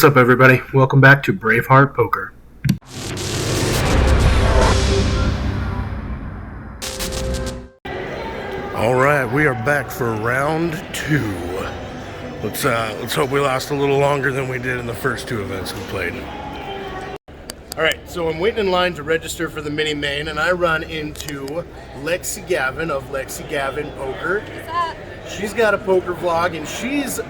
What's up, everybody? Welcome back to Braveheart Poker. All right, we are back for round two. Let's hope we last a little longer than we did in the first two events we played. All right, so I'm waiting in line to register for the mini main, and I run into Lexi Gavin of Lexi Gavin Poker. What's up? She's got a poker vlog, and she's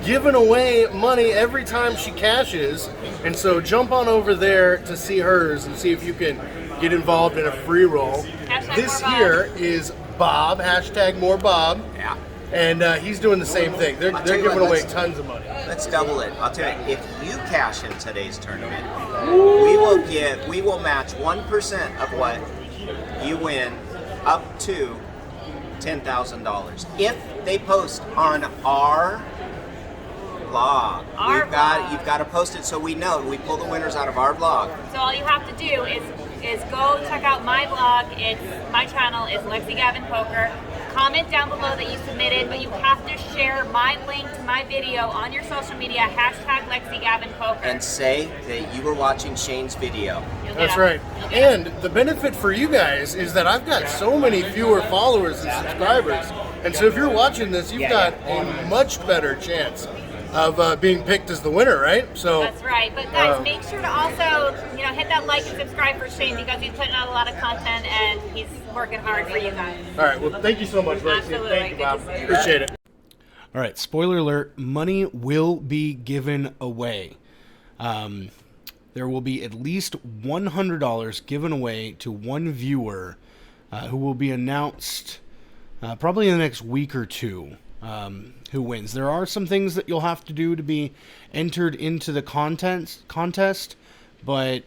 giving away money every time she cashes. And so jump on over there to see hers and see if you can get involved in a free roll. This here is Bob, hashtag morebob. Yeah. And he's doing the same thing. They're giving away tons of money. Let's double it. I'll tell you, if you cash in today's tournament, we will match 1% of what you win up to $10,000. If they post on our blog, you've got to post it so we know. We pull the winners out of our blog. So all you have to do is go check out my blog. My channel is Lexi Gavin Poker. Comment down below that you submitted, but you have to share my link to my video on your social media, hashtag Lexi Gavin Poker. And say that you were watching Shane's video. That's right. And the benefit for you guys is that I've got so many fewer followers and subscribers. And so if you're watching this, you've got a much better chance of being picked as the winner, right? So that's right. But guys, make sure to also hit that like and subscribe for Shane, because he's putting out a lot of content and he's working hard for you guys. All right. Well, thank you so much, Lexi. Absolutely. Thank you, Bob. Appreciate it. All right. Spoiler alert: money will be given away. There will be at least $100 given away to one viewer who will be announced probably in the next week or two. Who wins. There are some things that you'll have to do to be entered into the contest, but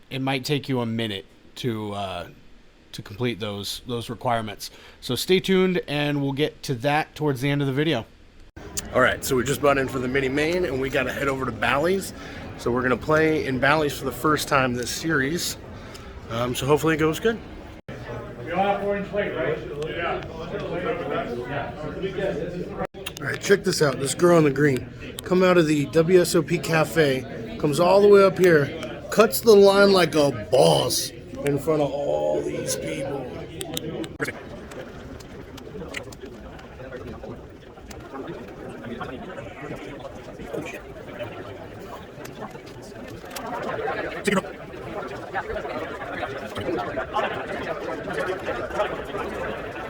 it might take you a minute to complete those requirements. So stay tuned, and we'll get to that towards the end of the video. All right, so we just brought in for the mini main, and we got to head over to Bally's. So we're going to play in Bally's for the first time this series. So hopefully it goes good. We all have orange plate, right? Yeah. All right, check this out. This girl on the green come out of the WSOP cafe, comes all the way up here, cuts the line like a boss in front of all these people.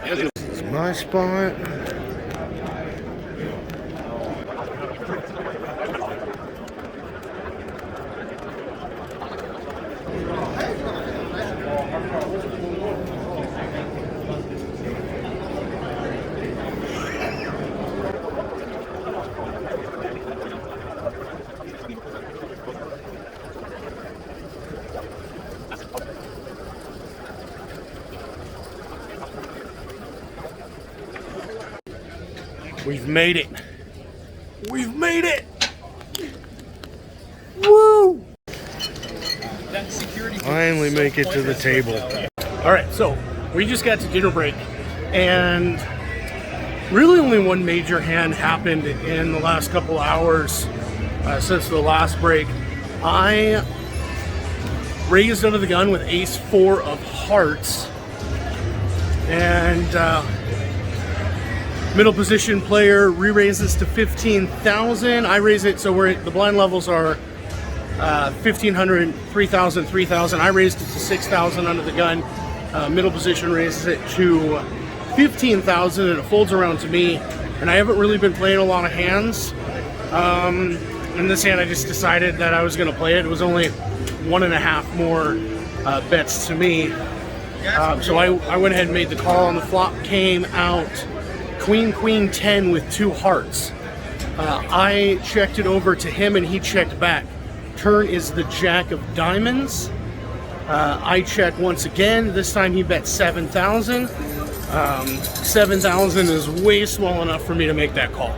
This is my spot. We've made it. We've made it. Woo! Finally make it to the table. All right, so we just got to dinner break, and really only one major hand happened in the last couple hours since the last break. I raised under the gun with ace-4 of hearts, and middle position player re-raises to 15,000. I raise it, so the blind levels are 1,500, 3,000, 3,000. I raised it to 6,000 under the gun. Middle position raises it to 15,000, and it folds around to me. And I haven't really been playing a lot of hands. In this hand, I just decided that I was going to play it. It was only 1.5 more bets to me. So I went ahead and made the call, and the flop came out Queen, Queen, 10 with 2 hearts. I checked it over to him, and he checked back. Turn is the Jack of Diamonds. I check once again. This time he bet 7,000. 7,000 is way small enough for me to make that call.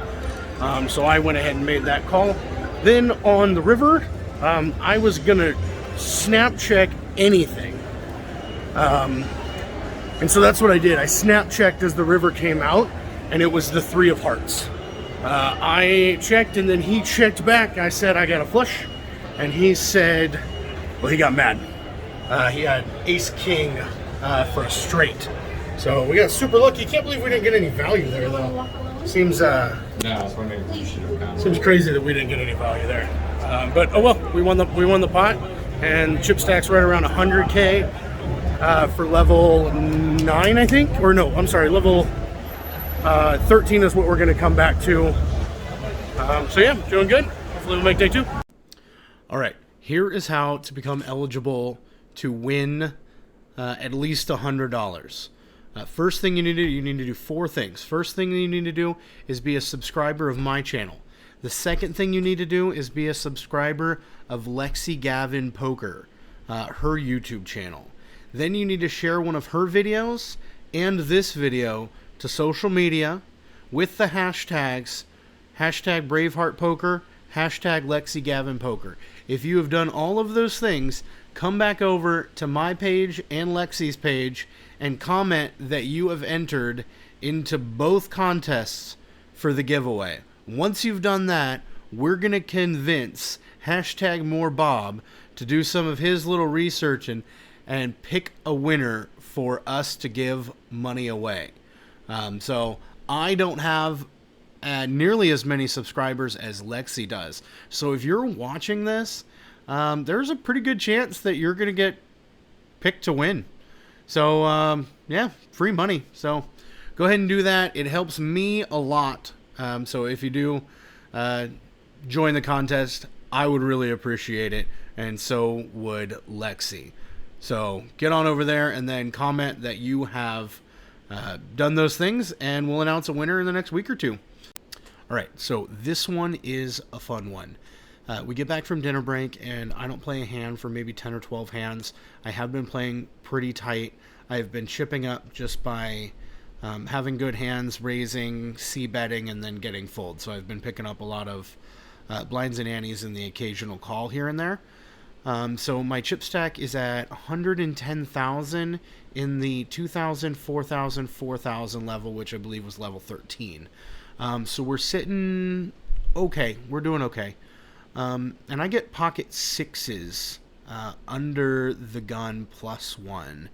So I went ahead and made that call. Then on the river, I was gonna snap check anything. And so that's what I did. I snap checked as the river came out, and it was the 3 of hearts. I checked, and then he checked back. I said I got a flush, and he said, well, he got mad. He had ace king for a straight. So we got super lucky. Can't believe we didn't get any value there, though. Seems seems crazy that we didn't get any value there. But oh well, we won the pot, and chip stack's right around 100K for level 9, I think, or no, I'm sorry, level 13 is what we're going to come back to. So yeah, doing good. Hopefully we'll make day 2. All right, here is how to become eligible to win at least $100. First thing you need to do 4 things. First thing you need to do is be a subscriber of my channel. The second thing you need to do is be a subscriber of Lexi Gavin Poker, her YouTube channel. Then you need to share one of her videos and this video to social media with the hashtags #BraveheartPoker, #LexiGavinPoker. If you have done all of those things, come back over to my page and Lexi's page and comment that you have entered into both contests for the giveaway. Once you've done that, we're going to convince #morebob to do some of his little research and pick a winner for us to give money away. So I don't have nearly as many subscribers as Lexi does. So if you're watching this, there's a pretty good chance that you're going to get picked to win. So, yeah, free money. So go ahead and do that. It helps me a lot. So if you do join the contest, I would really appreciate it. And so would Lexi. So get on over there and then comment that you have done those things, and we'll announce a winner in the next week or 2. All right, so this one is a fun one. We get back from dinner break, and I don't play a hand for maybe 10 or 12 hands. I have been playing pretty tight. I've been chipping up just by having good hands, raising, c-betting, and then getting fold. So I've been picking up a lot of blinds and antes and the occasional call here and there. So my chip stack is at 110,000 in the 2,000, 4,000, 4,000 level, which I believe was level 13. So we're sitting okay. We're doing okay. And I get pocket 6s under the gun +1.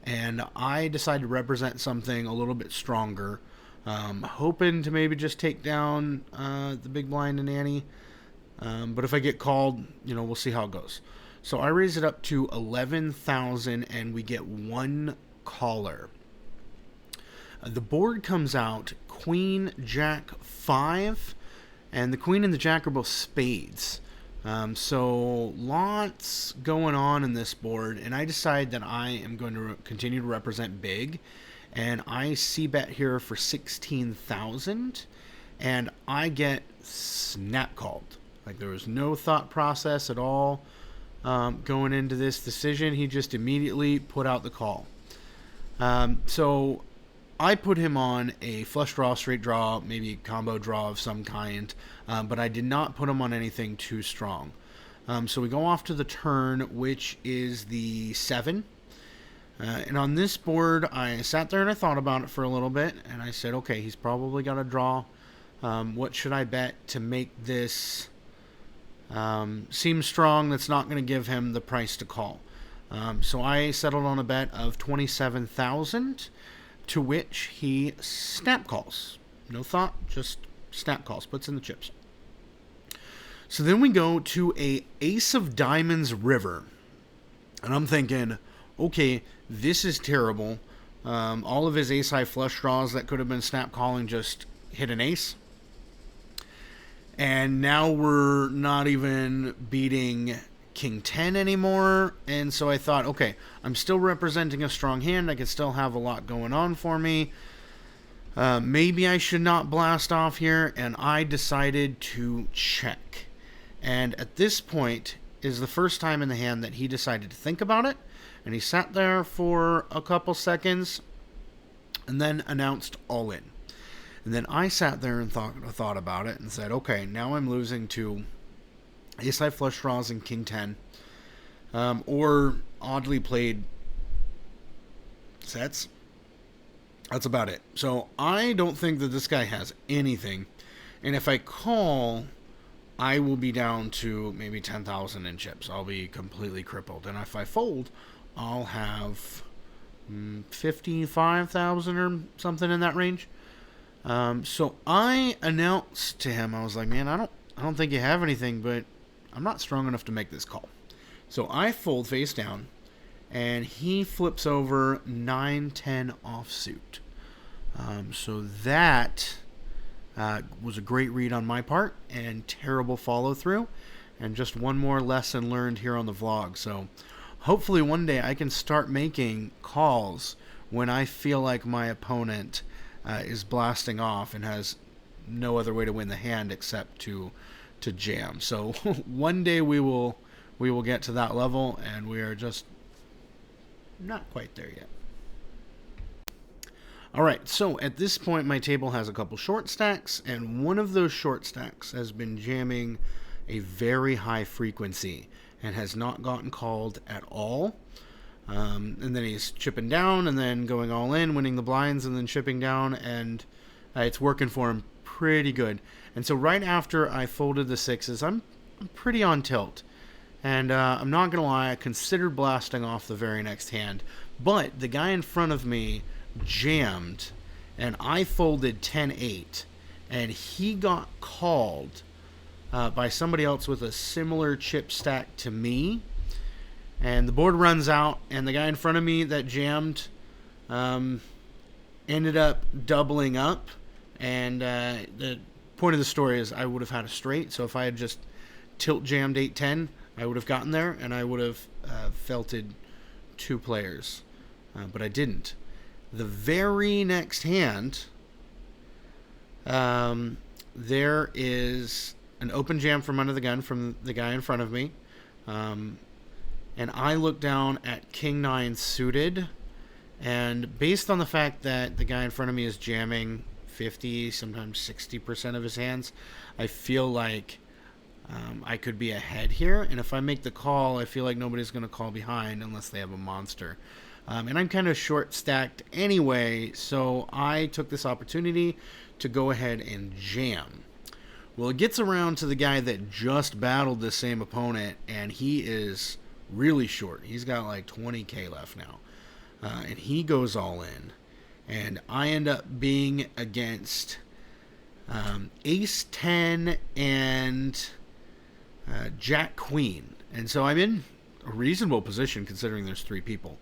And I decided to represent something a little bit stronger. Hoping to maybe just take down the big blind and ante. But if I get called, we'll see how it goes. So I raise it up to 11,000 and we get 1 caller. The board comes out Queen, Jack, 5. And the Queen and the Jack are both spades. So lots going on in this board. And I decide that I am going to continue to represent big. And I c-bet here for 16,000. And I get snap called. Like there was no thought process at all going into this decision. He just immediately put out the call. So I put him on a flush draw, straight draw, maybe a combo draw of some kind, but I did not put him on anything too strong. So we go off to the turn, which is the 7. And on this board, I sat there and I thought about it for a little bit, and I said, okay, he's probably got a draw. What should I bet to make this seem strong that's not going to give him the price to call? So I settled on a bet of 27,000. To which he snap calls. No thought, just snap calls. Puts in the chips. So then we go to a Ace of Diamonds river. And I'm thinking, okay, this is terrible. All of his ace-high flush draws that could have been snap calling just hit an ace. And now we're not even beating King 10 anymore, and so I thought, okay, I'm still representing a strong hand. I could still have a lot going on for me. Maybe I should not blast off here, and I decided to check. And at this point is the first time in the hand that he decided to think about it, and he sat there for a couple seconds and then announced all in. And then I sat there and thought about it and said, okay, now I'm losing to ace-high flush draws and King 10, or oddly played sets. That's about it. So I don't think that this guy has anything And if I call, I will be down to maybe 10,000 in chips. I'll be completely crippled. And if I fold, I'll have 55,000 or something in that range. So I announced to him, I was like, man, I don't think you have anything, but I'm not strong enough to make this call. So I fold face down, and he flips over 9-10 offsuit. So that was a great read on my part, and terrible follow through, and just one more lesson learned here on the vlog. So hopefully one day I can start making calls when I feel like my opponent is blasting off and has no other way to win the hand except to jam. So one day we will get to that level, and we are just not quite there yet. All right, so at this point my table has a couple short stacks, and one of those short stacks has been jamming a very high frequency and has not gotten called at all. And then he's chipping down and then going all in, winning the blinds, and then chipping down, and it's working for him pretty good. And so right after I folded the sixes, I'm pretty on tilt. And I'm not going to lie, I considered blasting off the very next hand, but the guy in front of me jammed, and I folded 10-8, and he got called by somebody else with a similar chip stack to me. And the board runs out, and the guy in front of me that jammed ended up doubling up. And the point of the story is I would have had a straight. So if I had just tilt jammed 8-10, I would have gotten there, and I would have felted two players. But I didn't. The very next hand, there is an open jam from under the gun from the guy in front of me. And I look down at King 9 suited, and based on the fact that the guy in front of me is jamming 50, sometimes 60% of his hands, I feel like I could be ahead here. And if I make the call, I feel like nobody's going to call behind unless they have a monster. And I'm kind of short stacked anyway, so I took this opportunity to go ahead and jam. Well, it gets around to the guy that just battled the same opponent, and he is really short. He's got like 20k left now, and he goes all in, and I end up being against ace 10 and jack queen, and so I'm in a reasonable position considering there's three people.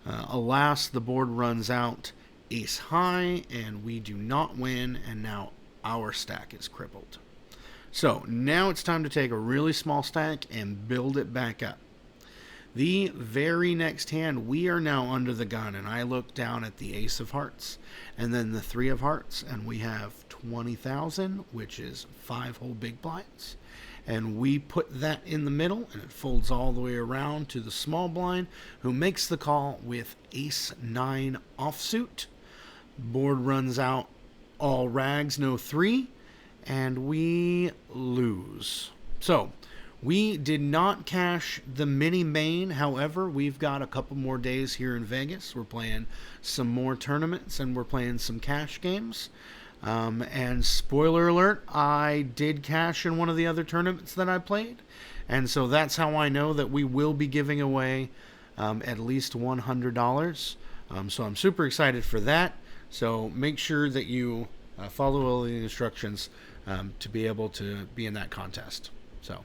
Alas, the board runs out ace high, and we do not win, and now our stack is crippled. So now it's time to take a really small stack and build it back up. The very next hand, we are now under the gun, and I look down at the ace of hearts and then the three of hearts, and we have 20,000, which is 5 whole big blinds. And we put that in the middle, and it folds all the way around to the small blind, who makes the call with ace 9 offsuit. Board runs out all rags, no 3, and we lose. So we did not cash the mini main. However, we've got a couple more days here in Vegas. We're playing some more tournaments, and we're playing some cash games. And spoiler alert, I did cash in one of the other tournaments that I played. And so that's how I know that we will be giving away at least $100. So I'm super excited for that. So make sure that you follow all the instructions to be able to be in that contest. So,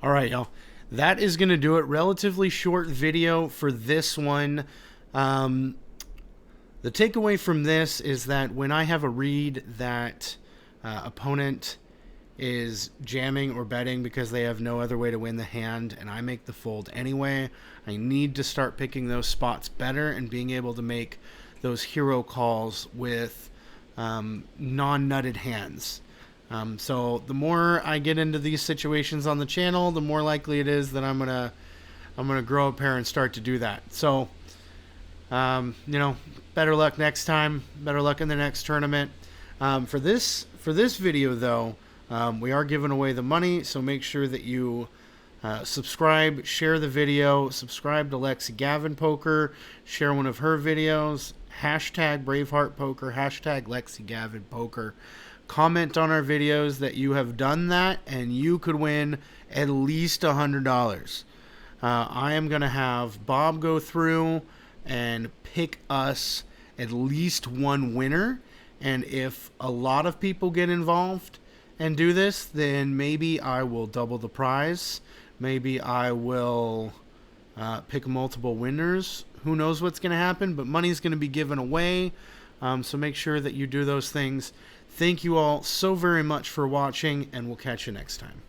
all right, y'all. That is going to do it. Relatively short video for this one. The takeaway from this is that when I have a read that opponent is jamming or betting because they have no other way to win the hand, and I make the fold anyway, I need to start picking those spots better and being able to make those hero calls with non-nutted hands. So the more I get into these situations on the channel, the more likely it is that I'm gonna grow a pair and start to do that. So better luck next time. Better luck in the next tournament. For this video, though, we are giving away the money, so make sure that you subscribe, share the video, subscribe to Lexi Gavin Poker, share one of her videos, hashtag Braveheart Poker, hashtag Lexi Gavin Poker. comment on our videos that you have done that, and you could win at least $100. I am going to have Bob go through and pick us at least one winner. And if a lot of people get involved and do this, then maybe I will double the prize. Maybe I will pick multiple winners. Who knows what's going to happen, but money's going to be given away. So make sure that you do those things. Thank you all so very much for watching, and we'll catch you next time.